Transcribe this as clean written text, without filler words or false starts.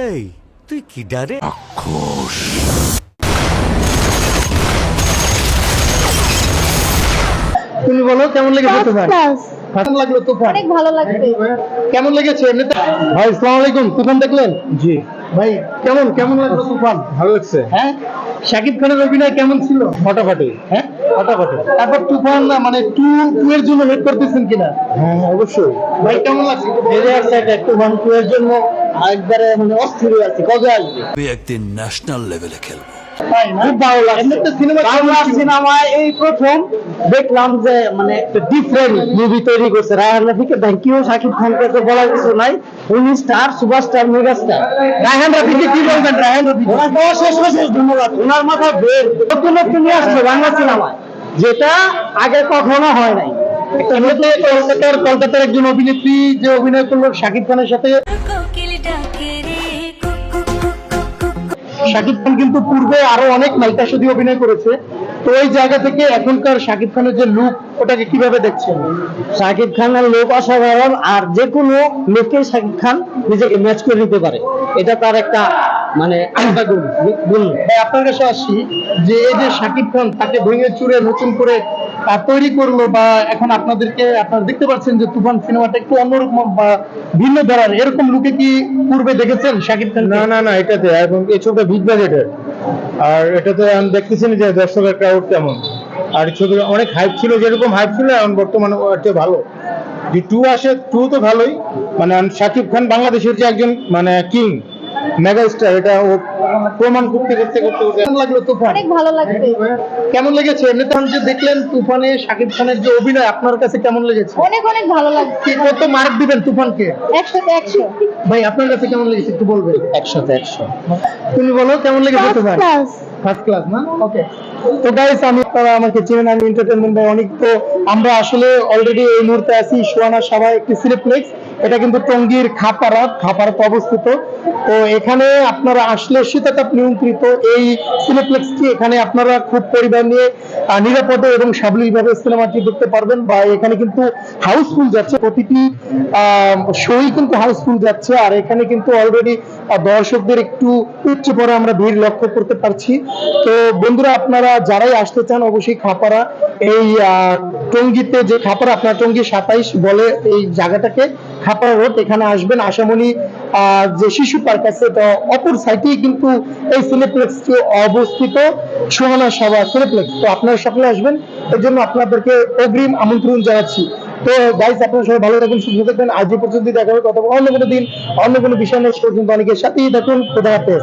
এই তুই কি ডারে রাক্ষস। তুমি বলো কেমন লেগেছে তুফান? কেমন লাগলো তুফান? অনেক ভালো লাগছে। কেমন লেগেছে এমনিতে? ভাই আসসালামু আলাইকুম, তুফান দেখলেন? জি ভাই, কেমন কেমন লাগলো তুফান? ভালো লাগছে। হ্যাঁ, শাকিব খানের অভিনয় কেমন ছিল? ফাটাফাটি। হ্যাঁ ফাটাফাটি। তারপর তুফান মানে টু এর জন্য ওয়েট করতেছেন কিনা? হ্যাঁ অবশ্যই। ভাই কেমন লাগছে? ভেবে আছে তুফান 2 এর জন্য একবারে মানে অস্থির হয়ে আছে, কবে আসবে? একদিন ন্যাশনাল লেভেলে খেলবো। তাই না? খুব ভালো লাগছে। এমনিতে সিনেমা বাংলা সিনেমায় এই প্রথম দেখলাম যে মানে একটা ডিফারেন্ট মুভি তৈরি করছে রায়হান রাফিকে। Thank you. শাকিব খানকে তো বলার কিছু নাই, উনি star, superstar, mega star. Raihan রাফিকে কি বলবেন? রায়হান রাফি ওনাকে অশেষ অশেষ ধন্যবাদ। ওনার মাথায় বের নতুন নিয়ে আসছে বাংলা সিনেমায়, যেটা আগে কখনো হয় নাই। এমনিতে কলকাতার একজন অভিনেত্রী যে অভিনয় করলো শাকিব খানের সাথে, শাকিব খান কিন্তু পূর্বে আরো অনেক নায়িকার সাথে অভিনয় করেছে। তো ওই জায়গা থেকে এখনকার শাকিব খানের যে লুক, ওটাকে কিভাবে দেখছেন? শাকিব খানের লোক অসাধারণ, আর যে কোনো লোকে শাকিব খান নিজেকে ম্যাচ করে নিতে পারে, এটা তার একটা মানে আলাদা গুণ। ভাই আপনার কাছে আসি, যে এই যে শাকিব খান তাকে ভেঙে চুরে নতুন করে তৈরি করলো, বা এখন আপনারা দেখতে পাচ্ছেন যে তুফান সিনেমাটা একটু অন্যরকম বা ভিন্ন ধরনের, এরকম লুকে কি পূর্বে দেখেছেন শাকিব খান? না না না, এটাতে এবং এই ছবিটা বিগ বাজেটের, আর এটাতে আমি দেখতেছি না যে দর্শকের ক্রাউড কেমন। আর ছবি অনেক হাইপ ছিল, যেরকম হাইপ ছিল এখন বর্তমানে ওটা ভালো। যে টু আসে, টু তো ভালোই, মানে শাকিব খান বাংলাদেশের যে একজন মানে কিং, মেগা স্টার, এটা ও প্রমাণ করতে করতে করতে করতে কেমন লাগলো তুফান? অনেক ভালো লাগছে। কেমন লেগেছে এমনিতে যে দেখলেন তুফানে শাকিব খানের যে অভিনয়, আপনার কাছে কেমন লেগেছে? অনেক অনেক ভালো লাগছে। কি কত মার্ক দিবেন তুফানকে? 100-100। ভাই আপনার কাছে কেমন লেগেছে একটু বলবেন? 100-100। তুমি বলো কেমন লেগেছে তুফান? ফার্স্ট ক্লাস না? ওকে। তো গাইস, আপনারা আমাকে চেনেন, আমি এন্টারটেইনমেন্ট বাই অনেক। তো আমরা আসলে অলরেডি এই মুহূর্তে আছি সোয়ানা সভায় একটি সিনেপ্লেক্স। এটা কিন্তু টঙ্গীর খাপাড়াতে অবস্থিত। তো এখানে আপনারা আসলে শীতাতাপ নিয়ন্ত্রিত এই সিনেপ্লেক্সটি, এখানে আপনারা খুব পরিবার নিয়ে নিরাপদে এবং সাবলীলভাবে সিনেমাটি দেখতে পারবেন। বা এখানে কিন্তু হাউসফুল যাচ্ছে, প্রতিটি শোই কিন্তু হাউসফুল যাচ্ছে। আর এখানে কিন্তু অলরেডি দর্শকদের একটু উপচে পড়ে আমরা ভিড় লক্ষ্য করতে পারছি। তো বন্ধুরা, আপনারা যারাই আসতে চান অবশ্যই খাপাড়া এই টঙ্গীতে, যে খাপাড়া আপনার টঙ্গী 27 বলে এই জায়গাটাকে, খাপাড়া রোড, এখানে আসবেন। আশামণি যে শিশু পার্ক আছে, তো অপর সাইডেই কিন্তু এই সিনেপ্লেক্সটি অবস্থিত, সোহানা সভা সিনেপ্লেক্স। তো আপনারা সকলে আসবেন, এর জন্য আপনাদেরকে অগ্রিম আমন্ত্রণ জানাচ্ছি। তো গাইস, আপনারা সবাই ভালো থাকুন, সুস্থ থাকবেন। আজ পর্যন্ত দেখা হবে, কথা অন্য কোনো দিন অন্য কোনো বিষয় নিয়ে। সে পর্যন্ত অনেকের সাথেই থাকুন। খোদা হাফেজ।